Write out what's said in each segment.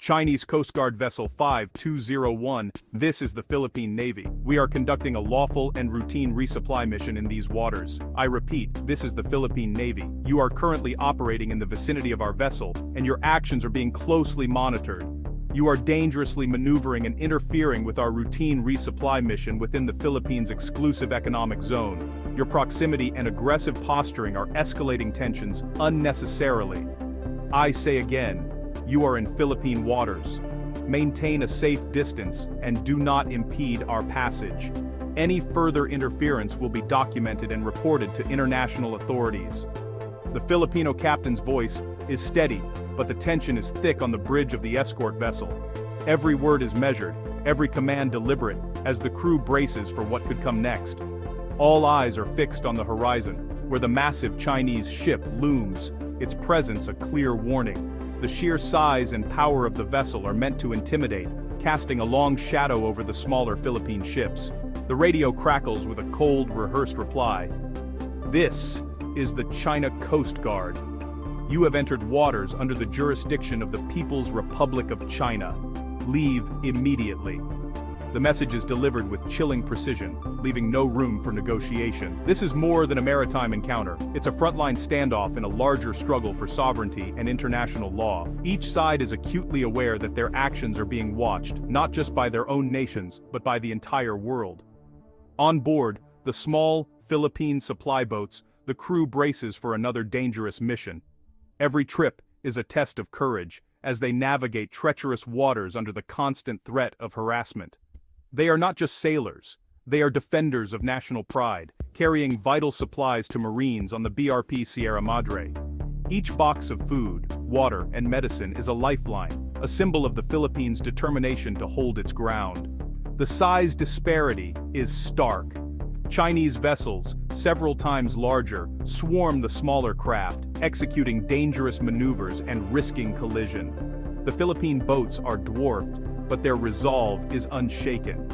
Chinese Coast Guard Vessel 5201, this is the Philippine Navy. We are conducting a lawful and routine resupply mission in these waters. I repeat, this is the Philippine Navy. You are currently operating in the vicinity of our vessel, and your actions are being closely monitored. You are dangerously maneuvering and interfering with our routine resupply mission within the Philippines' exclusive economic zone. Your proximity and aggressive posturing are escalating tensions unnecessarily. I say again, you are in Philippine waters. Maintain a safe distance and do not impede our passage. Any further interference will be documented and reported to international authorities. The Filipino captain's voice is steady, but the tension is thick on the bridge of the escort vessel. Every word is measured, every command deliberate, as the crew braces for what could come next. All eyes are fixed on the horizon, where the massive Chinese ship looms, its presence a clear warning. The sheer size and power of the vessel are meant to intimidate, casting a long shadow over the smaller Philippine ships. The radio crackles with a cold, rehearsed reply. This is the China Coast Guard. You have entered waters under the jurisdiction of the People's Republic of China. Leave immediately. The message is delivered with chilling precision, leaving no room for negotiation. This is more than a maritime encounter. It's a frontline standoff in a larger struggle for sovereignty and international law. Each side is acutely aware that their actions are being watched, not just by their own nations, but by the entire world. On board, the small Philippine supply boats, the crew braces for another dangerous mission. Every trip is a test of courage, as they navigate treacherous waters under the constant threat of harassment. They are not just sailors, they are defenders of national pride, carrying vital supplies to Marines on the BRP Sierra Madre. Each box of food, water, and medicine is a lifeline, a symbol of the Philippines' determination to hold its ground. The size disparity is stark. Chinese vessels, several times larger, swarm the smaller craft, executing dangerous maneuvers and risking collision. The Philippine boats are dwarfed, but their resolve is unshaken.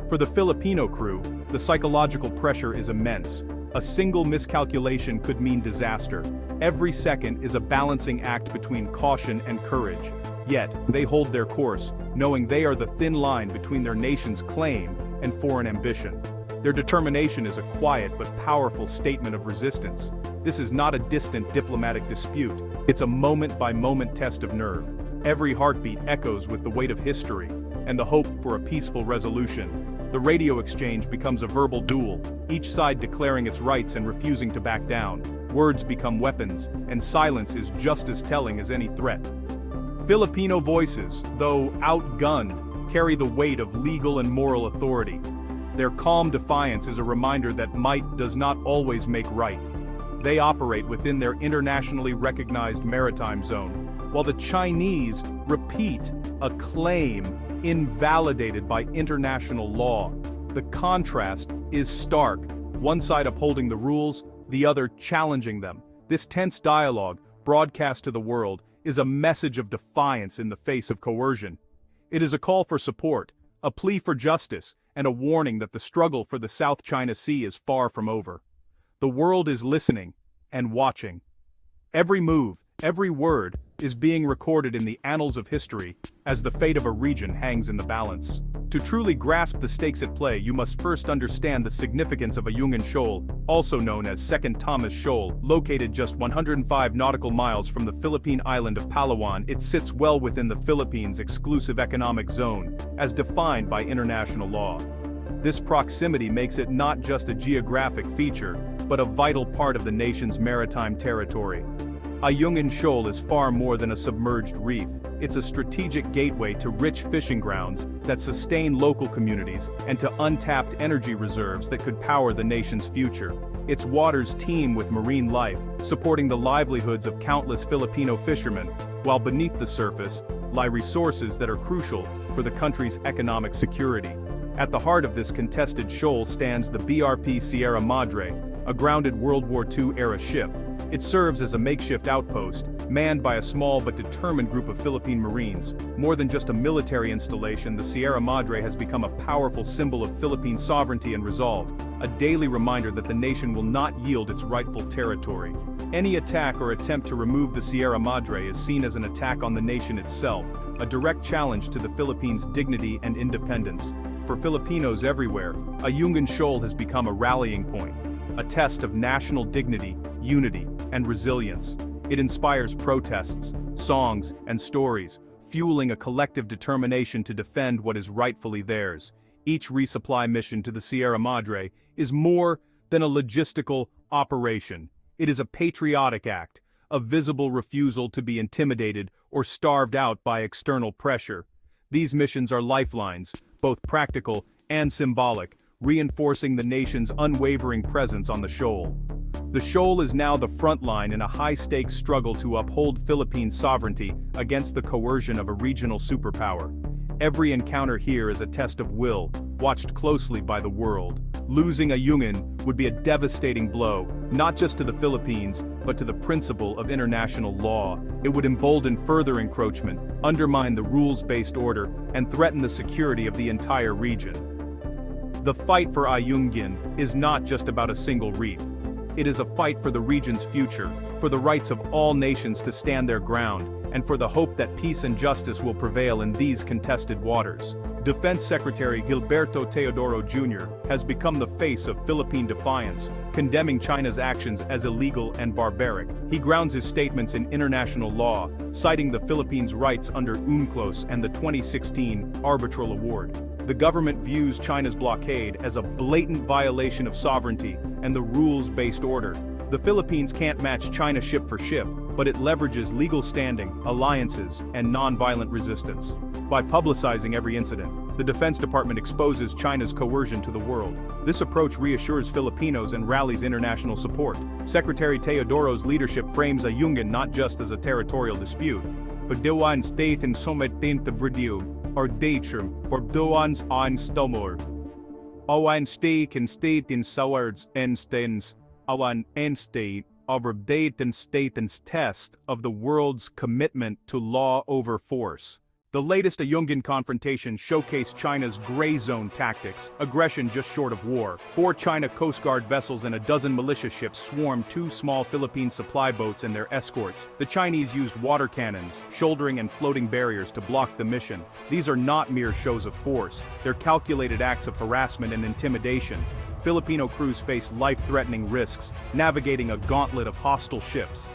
For the Filipino crew, the psychological pressure is immense. A single miscalculation could mean disaster. Every second is a balancing act between caution and courage. Yet, they hold their course, knowing they are the thin line between their nation's claim and foreign ambition. Their determination is a quiet but powerful statement of resistance. This is not a distant diplomatic dispute, it's a moment-by-moment test of nerve. Every heartbeat echoes with the weight of history, and the hope for a peaceful resolution. The radio exchange becomes a verbal duel, each side declaring its rights and refusing to back down. Words become weapons, and silence is just as telling as any threat. Filipino voices, though outgunned, carry the weight of legal and moral authority. Their calm defiance is a reminder that might does not always make right. They operate within their internationally recognized maritime zone, while the Chinese repeat a claim invalidated by international law. The contrast is stark, one side upholding the rules, the other challenging them. This tense dialogue, broadcast to the world, is a message of defiance in the face of coercion. It is a call for support, a plea for justice, and a warning that the struggle for the South China Sea is far from over. The world is listening and watching. Every move, every word, is being recorded in the annals of history as the fate of a region hangs in the balance. To truly grasp the stakes at play, you must first understand the significance of Ayungin Shoal, also known as Second Thomas Shoal. Located just 105 nautical miles from the Philippine island of Palawan, it sits well within the Philippines' exclusive economic zone, as defined by international law. This proximity makes it not just a geographic feature, but a vital part of the nation's maritime territory. Ayungin Shoal is far more than a submerged reef. It's a strategic gateway to rich fishing grounds that sustain local communities and to untapped energy reserves that could power the nation's future. Its waters teem with marine life, supporting the livelihoods of countless Filipino fishermen, while beneath the surface lie resources that are crucial for the country's economic security. At the heart of this contested shoal stands the BRP Sierra Madre, a grounded World War II-era ship. It serves as a makeshift outpost, manned by a small but determined group of Philippine Marines. More than just a military installation, the Sierra Madre has become a powerful symbol of Philippine sovereignty and resolve, a daily reminder that the nation will not yield its rightful territory. Any attack or attempt to remove the Sierra Madre is seen as an attack on the nation itself, a direct challenge to the Philippines' dignity and independence. For Filipinos everywhere, Ayungin Shoal has become a rallying point, a test of national dignity, unity, and resilience. It inspires protests, songs, and stories, fueling a collective determination to defend what is rightfully theirs. Each resupply mission to the Sierra Madre is more than a logistical operation. It is a patriotic act, a visible refusal to be intimidated or starved out by external pressure. These missions are lifelines, both practical and symbolic, reinforcing the nation's unwavering presence on the shoal. The shoal is now the front line in a high-stakes struggle to uphold Philippine sovereignty against the coercion of a regional superpower. Every encounter here is a test of will, watched closely by the world. Losing Ayungin would be a devastating blow, not just to the Philippines, but to the principle of international law. It would embolden further encroachment, undermine the rules-based order, and threaten the security of the entire region. The fight for Ayungin is not just about a single reef. It is a fight for the region's future, for the rights of all nations to stand their ground, and for the hope that peace and justice will prevail in these contested waters. Defense Secretary Gilberto Teodoro Jr. has become the face of Philippine defiance, condemning China's actions as illegal and barbaric. He grounds his statements in international law, citing the Philippines' rights under UNCLOS and the 2016 Arbitral Award. The government views China's blockade as a blatant violation of sovereignty and the rules-based order. The Philippines can't match China ship for ship, but it leverages legal standing, alliances, and non-violent resistance. By publicizing every incident, the Defense Department exposes China's coercion to the world. This approach reassures Filipinos and rallies international support. Secretary Teodoro's leadership frames Ayungin not just as a territorial dispute, but doan state and sometin to video, or datum, or doans on stomor. Oan state and state in sowards and stens, awan and state, over date and staten's test of the world's commitment to law over force. The latest Ayungin confrontation showcased China's gray zone tactics, aggression just short of war. 4 China Coast Guard vessels and a dozen militia ships swarmed 2 small Philippine supply boats and their escorts. The Chinese used water cannons, shouldering and floating barriers to block the mission. These are not mere shows of force, they're calculated acts of harassment and intimidation. Filipino crews face life-threatening risks, navigating a gauntlet of hostile ships.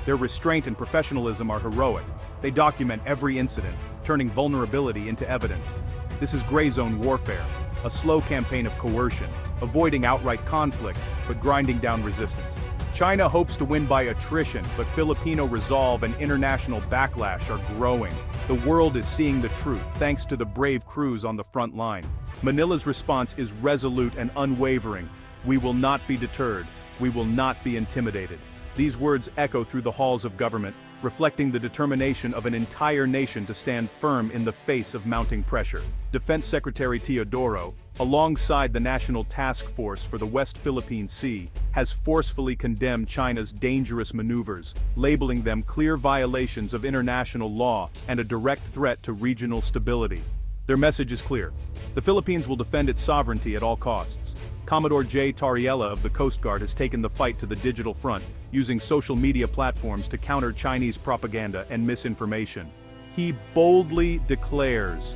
Their restraint and professionalism are heroic. They document every incident, turning vulnerability into evidence. This is gray zone warfare, a slow campaign of coercion, avoiding outright conflict, but grinding down resistance. China hopes to win by attrition, but Filipino resolve and international backlash are growing. The world is seeing the truth, thanks to the brave crews on the front line. Manila's response is resolute and unwavering. We will not be deterred. We will not be intimidated. These words echo through the halls of government, reflecting the determination of an entire nation to stand firm in the face of mounting pressure. Defense Secretary Teodoro, alongside the National Task Force for the West Philippine Sea, has forcefully condemned China's dangerous maneuvers, labeling them clear violations of international law and a direct threat to regional stability. Their message is clear. The Philippines will defend its sovereignty at all costs. Commodore J. Tariella of the Coast Guard has taken the fight to the digital front, using social media platforms to counter Chinese propaganda and misinformation. He boldly declares,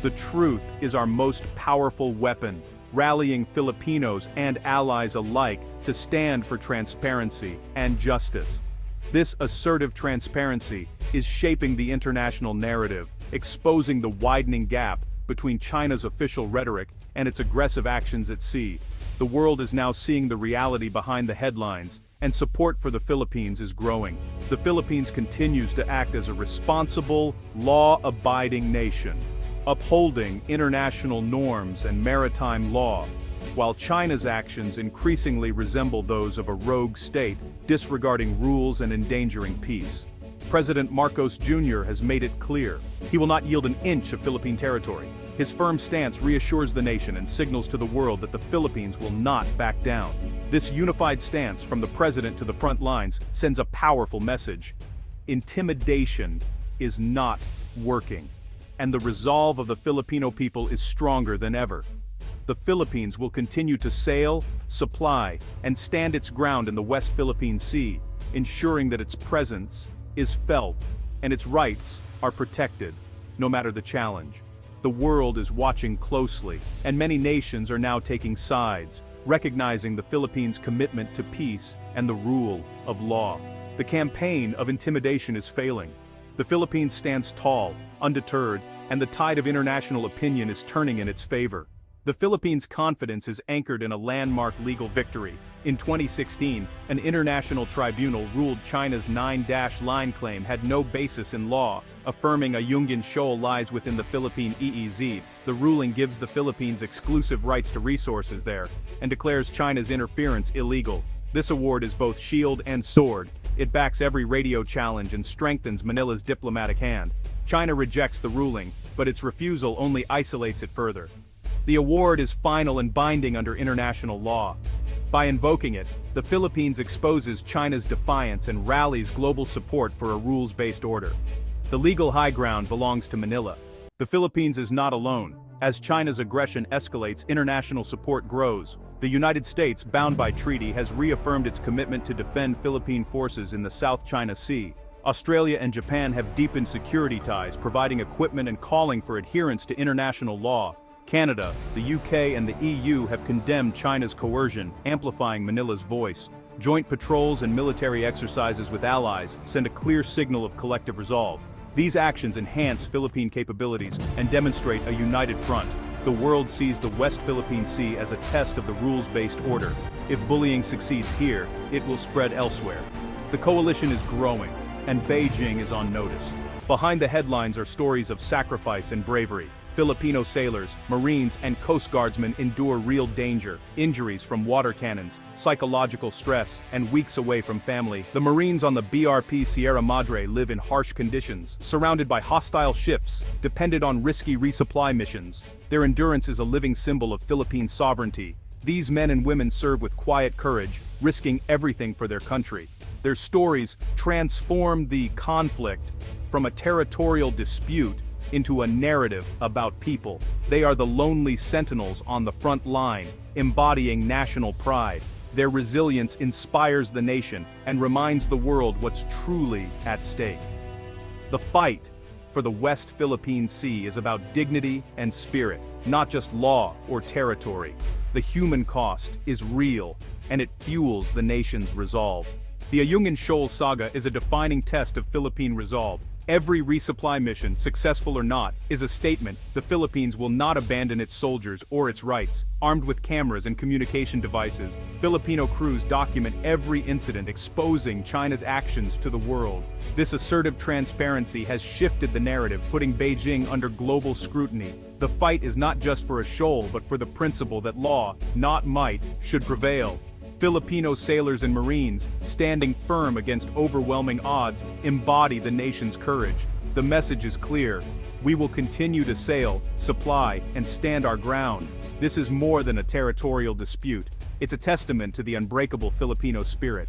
"The truth is our most powerful weapon," rallying Filipinos and allies alike to stand for transparency and justice. This assertive transparency is shaping the international narrative, exposing the widening gap between China's official rhetoric and its aggressive actions at sea. The world is now seeing the reality behind the headlines, and support for the Philippines is growing. The Philippines continues to act as a responsible, law-abiding nation, upholding international norms and maritime law, while China's actions increasingly resemble those of a rogue state, disregarding rules and endangering peace. President Marcos Jr. has made it clear he will not yield an inch of Philippine territory. His firm stance reassures the nation and signals to the world that the Philippines will not back down. This unified stance from the president to the front lines sends a powerful message. Intimidation is not working, and the resolve of the Filipino people is stronger than ever. The Philippines will continue to sail, supply, and stand its ground in the West Philippine Sea, ensuring that its presence is felt and its rights are protected, no matter the challenge. The world is watching closely, and many nations are now taking sides, recognizing the Philippines' commitment to peace and the rule of law. The campaign of intimidation is failing. The Philippines stands tall, undeterred, and the tide of international opinion is turning in its favor. The Philippines' confidence is anchored in a landmark legal victory. In 2016, an international tribunal ruled China's 9-line claim had no basis in law, affirming Ayungin Shoal lies within the Philippine EEZ. The ruling gives the Philippines exclusive rights to resources there, and declares China's interference illegal. This award is both shield and sword. It backs every radio challenge and strengthens Manila's diplomatic hand. China rejects the ruling, but its refusal only isolates it further. The award is final and binding under international law. By invoking it, the Philippines exposes China's defiance and rallies global support for a rules-based order. The legal high ground belongs to Manila. The Philippines is not alone. As China's aggression escalates, international support grows. The United States, bound by treaty, has reaffirmed its commitment to defend Philippine forces in the South China Sea. Australia and Japan have deepened security ties, providing equipment and calling for adherence to international law. Canada, the UK, and the EU have condemned China's coercion, amplifying Manila's voice. Joint patrols and military exercises with allies send a clear signal of collective resolve. These actions enhance Philippine capabilities and demonstrate a united front. The world sees the West Philippine Sea as a test of the rules-based order. If bullying succeeds here, it will spread elsewhere. The coalition is growing, and Beijing is on notice. Behind the headlines are stories of sacrifice and bravery. Filipino sailors, Marines, and Coast Guardsmen endure real danger, injuries from water cannons, psychological stress, and weeks away from family. The Marines on the BRP Sierra Madre live in harsh conditions, surrounded by hostile ships, dependent on risky resupply missions. Their endurance is a living symbol of Philippine sovereignty. These men and women serve with quiet courage, risking everything for their country. Their stories transform the conflict from a territorial dispute into a narrative about people. They are the lonely sentinels on the front line, embodying national pride. Their resilience inspires the nation and reminds the world what's truly at stake. The fight for the West Philippine Sea is about dignity and spirit, not just law or territory. The human cost is real, and it fuels the nation's resolve. The Ayungin Shoal saga is a defining test of Philippine resolve. Every resupply mission, successful or not, is a statement the Philippines will not abandon its soldiers or its rights. Armed with cameras and communication devices, Filipino crews document every incident, exposing China's actions to the world. This assertive transparency has shifted the narrative, putting Beijing under global scrutiny. The fight is not just for a shoal, but for the principle that law, not might, should prevail. Filipino sailors and Marines, standing firm against overwhelming odds, embody the nation's courage. The message is clear. We will continue to sail, supply, and stand our ground. This is more than a territorial dispute. It's a testament to the unbreakable Filipino spirit.